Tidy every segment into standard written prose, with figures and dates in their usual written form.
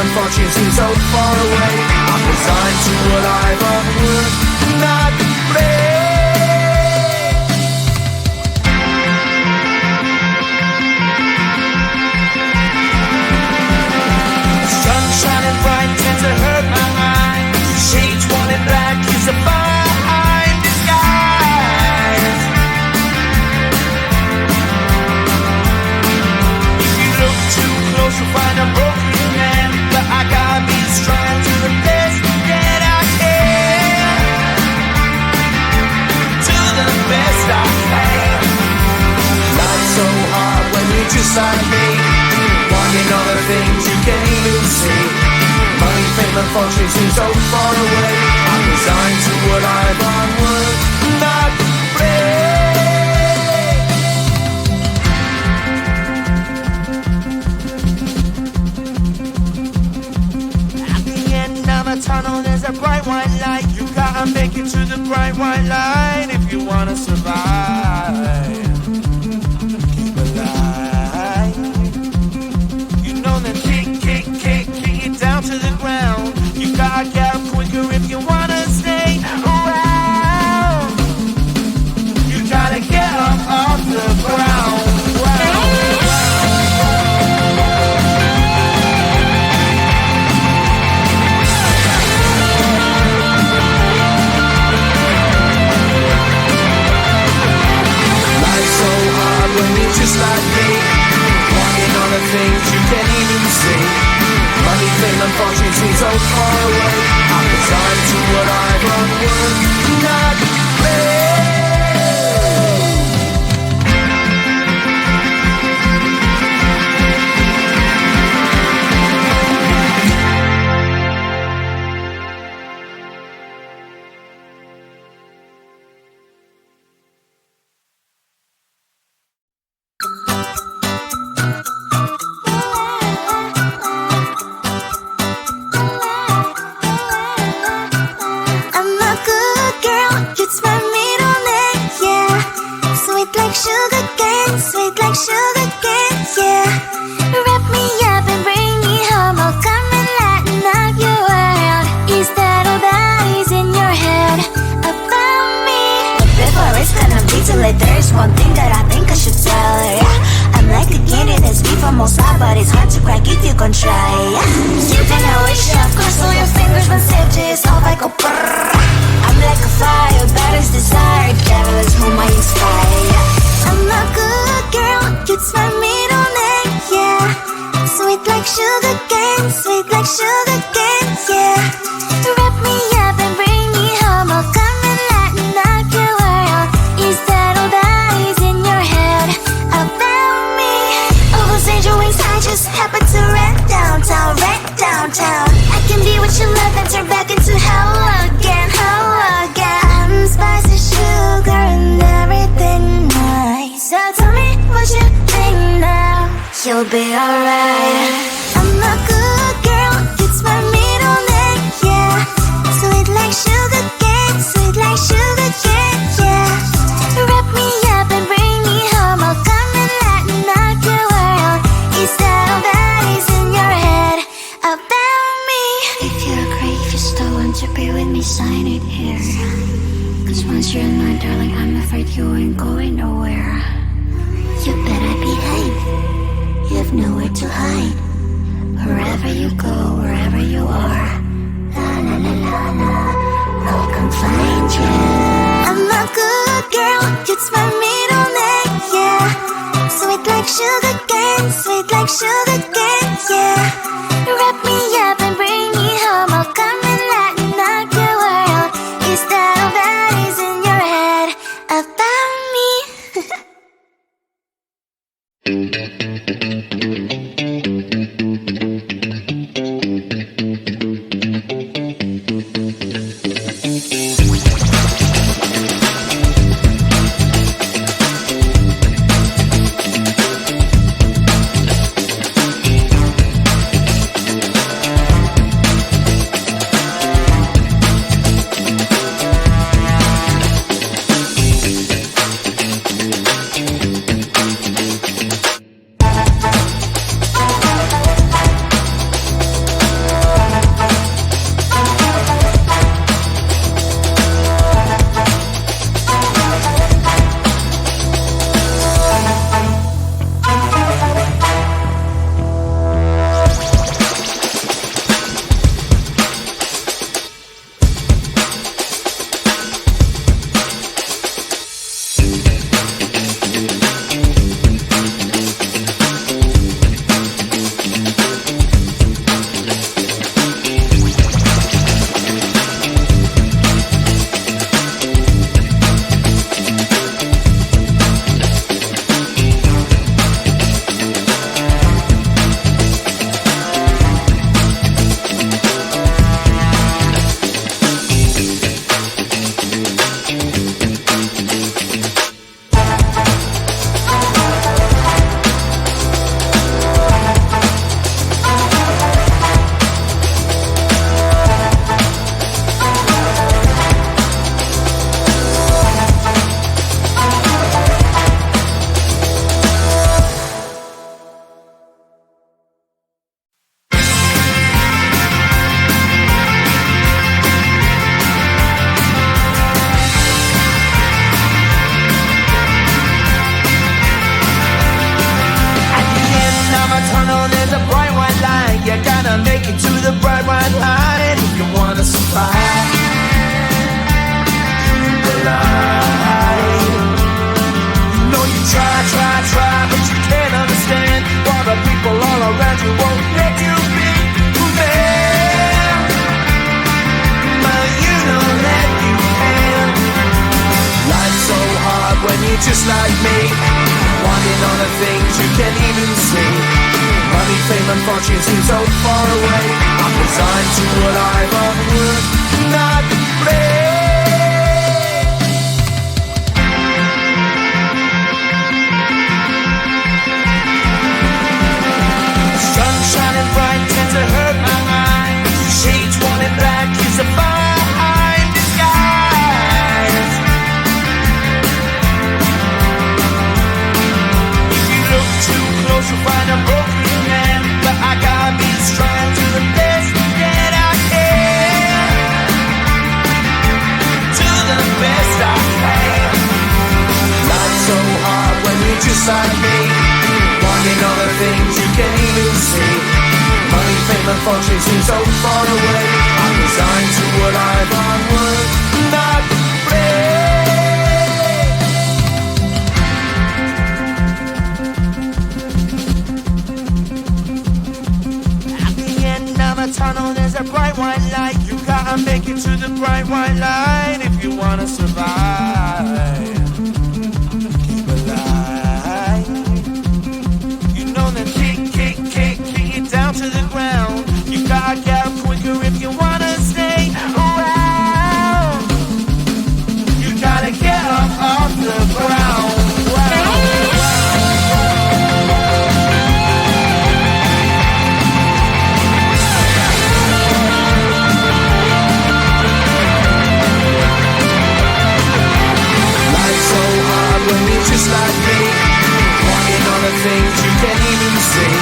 and fortune seem so far away. I'm resigned to what I've unworked, not play. Sun shining bright tends to hurt my mind. Shades worn in black is a fine disguise. If you look too close, you'll find a broken man. But I gotta be strong to the best that I can. To the best I can. Life's so hard when you're just like me, wanting all the things you can't even see. Money, fame and fortune seem so far away. I'm resigned to what I've unworked, not play. At the end of a tunnel there's a bright white light. You gotta make it to the bright white light if you wanna survive. Keep alive. You know that kick it down to the ground. You gotta get up quicker if you wanna stay around. You gotta get up off the ground. Life's so hard when you're just like me, wanting all the things you can't even see. Money, fame and fortune seem so far away. I'm resigned to what I've unworked, not play. There's one thing that I think I should tell her, yeah. I'm like a candy that's sweet from outside, but it's hard to crack if you can try, yeah. You can wish, of course, all your fingers when safety is off, I go brrrr. I'm like a fire, that is desire, devil is whom I inspire, yeah. I'm a good girl, it's my middle name, yeah. Sweet like sugar cane, yeah. Wrap me up and bring me home, I'll come and lighten up your world. Is that all that is in your head about me? Overstage your wings, I just happen to rent downtown. I can be what you love and turn back into hell again. I'm spicy sugar and everything nice. So tell me what you think now. You'll be alright. I'm a good girl, it's my middle name, yeah. Sweet like sugar cane, yeah. Wrap me up and bring me home, I'll come and lighten up your world. Is that all that is in your head about me? If you're great, if you still want to be with me, sign it here. Cause once you're in my darling, I'm afraid you ain't going nowhere. You better behave, you have nowhere to hide. Wherever you go, wherever you are, la la la la la, I'll come find you. I'm a good girl, it's my middle name, yeah. Sweet like sugar cane, yeah. Wrap me up and bring me home, I'll come and lighten up your world. Is that all that is in your head about me? to the bright white light if you wanna survive. The light. No, you try, but you can't understand why the people all around you won't let you be who man. But you know that you can. Life's so hard when you're just like me, wanting all the things you can't even see. Money, fame, and fortune seem so far away. I'm resigned to what I've unworked, not play. Sun shining bright tends to hurt my eyes. Shades worn in black is a fine disguise. If you look too close, you'll find a broken man. But I gotta be strong to the best that I can. To the best I can. Life's so hard when you're just like me, wanting all the things you can't even see. Money, fame, and fortune seem so far away. I'm resigned to what I've unworked, not play. At the end of a tunnel, there's a bright white light. You gotta make it to the bright white light if you wanna survive. Keep alive. You know that kick it down to the ground. You gotta get up quicker if you wanna stay around. You gotta get up off the ground. Life's so hard when you're just like me, wanting all the things you can't even see.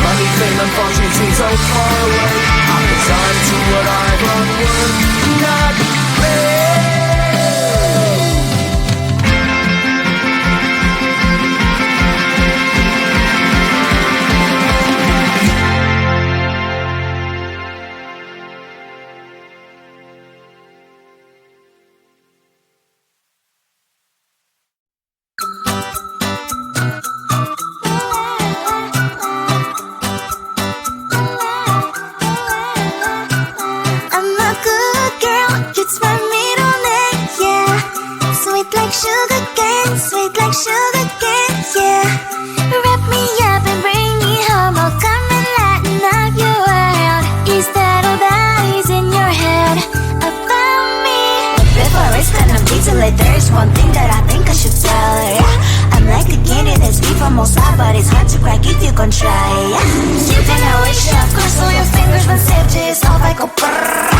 Money, fame, and fortune seem so far away. I'm resigned to what I've unworked, not play. I'm a good girl, it's my middle name, yeah. Sweet like sugar cane, sweet like sugar cane, yeah. Wrap me up and bring me home, I'll come and lighten up your world. Is that all that is in your head about me? Before I start on detail, there's one thing that I think I should tell, yeah. I'm like a candy that's free from all side, but it's hard to crack if you gon' try, yeah. You can always shove, cross all your fingers when safety is off, I go brrrr.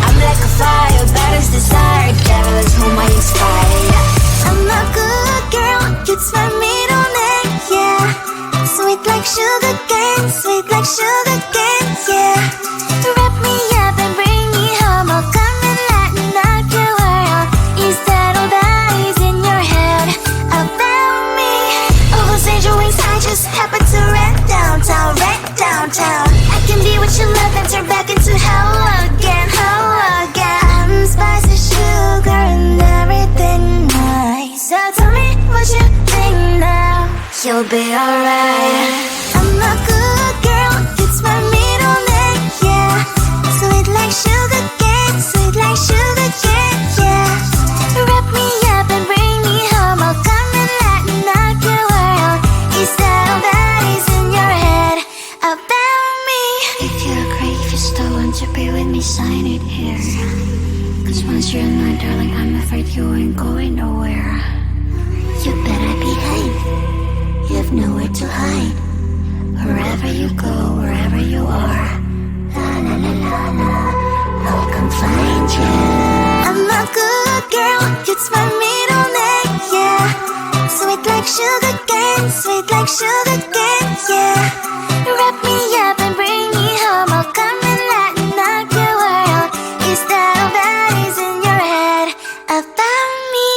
I'm like a fire, that is desire, devil is whom I inspire, yeah. I'm a good girl, it's my middle name, yeah. Sweet like sugar cane, sweet like sugar cane, yeah. Wrap me up and bring me home, I'll come and lighten up your world. Is that all that is in your head about me? Overstand your wings, I just happen to rent downtown, I can be what you love and turn back into hell again, I'm spicy sugar and everything nice. So tell me what you think now, you'll be alright. I'm a good girl, it's my middle name, yeah. Sweet like sugar cane, sweet like sugar cane, yeah. Wrap me up and bring me home, I'll come and lighten up your world. Is that all that is in your head about me? If you're great, if you still want to be with me, sign it here. Cause once you're in line, darling, I'm afraid you ain't going nowhere. You better behave, you have nowhere to hide. Wherever you go, wherever you are, la la la la la, I'll come find you. I'm a good girl, it's my middle name, yeah. Sweet like sugar cane, sweet like sugar cane, yeah. Wrap me up and bring me home, I'll come and lighten up your world. Is that all that is in your head about me?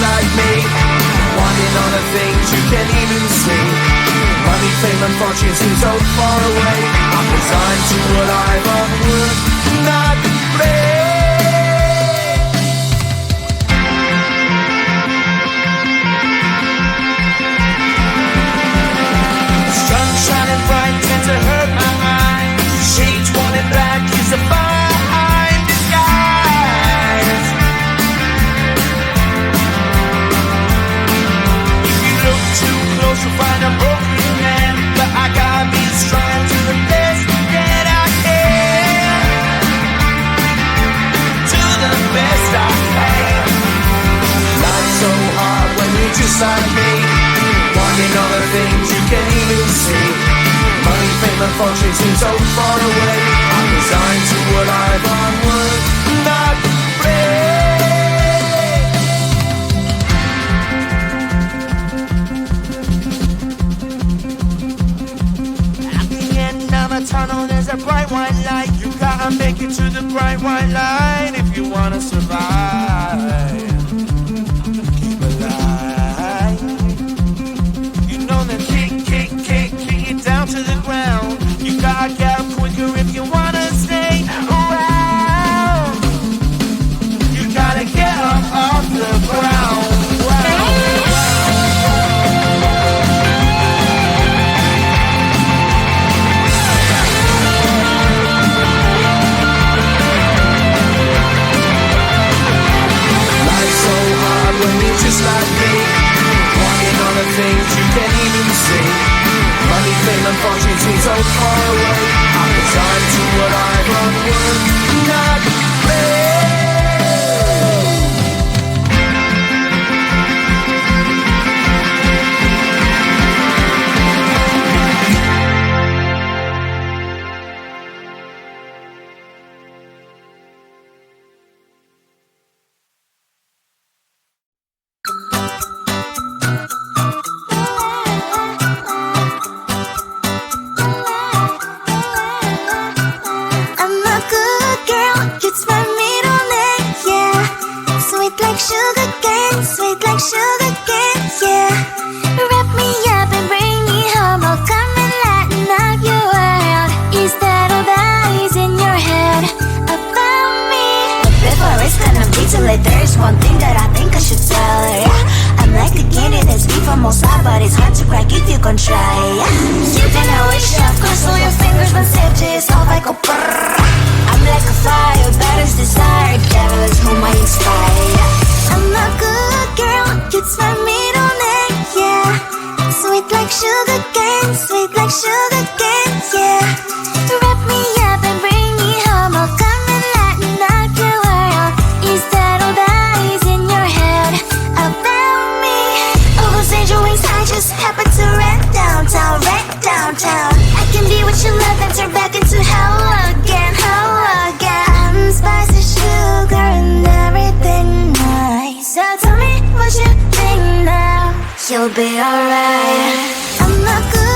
like me, wanting all the things you can't even see. Money, fame and fortune seem so far away. I'm resigned to a life of work, not play. Sun shining bright tends to hurt my mind. Shades worn in black is a fine disguise. If you look too close, you'll find a broken man. But I gotta be strong to the best that I can. To the best I can. Life's so hard when you're just like me, wanting all the things you can't even see. Money, fame and fortune seem so far away. I'm resigned to a life on work, not play. At the end of a tunnel there's a bright white light. You gotta make it to the bright white light if you wanna survive. Keep alive. You know that kick it down to the ground. You gotta get up quicker if you wanna stay around. You gotta get up off the ground. Life's so hard when you're just like me, wanting all the things you can't even see. Money, fame and fortune seem so far away. I'm resigned to a life of work, not play. I'm a good girl, it's my middle name, yeah. Sweet like sugar cane, yeah. Wrap me up and bring me home, I'll come and lighten up your world. Is that all that is in your head about me? But before it's gonna be too late, there's one thing that I think I should tell her, yeah. I'm like a candy that's sweet from outside, but it's hard to crack if you can try, yeah. You can always shove, cross all your fingers, but safety is off, I go brrrr. I'm like a fire, baddest desire, devil is whom I inspire. I'm a good girl, it's my middle name, yeah. Sweet like sugar cane, yeah. Wrap me up and bring me home, I'll come and lighten up your world. Is that all that is in your head about me? Overstand your wings, I just happen to rent downtown. I can be what you love and turn back into hell again. I'm spicy sugar and everything nice. So tell me what you think now, you'll be alright. I'm not good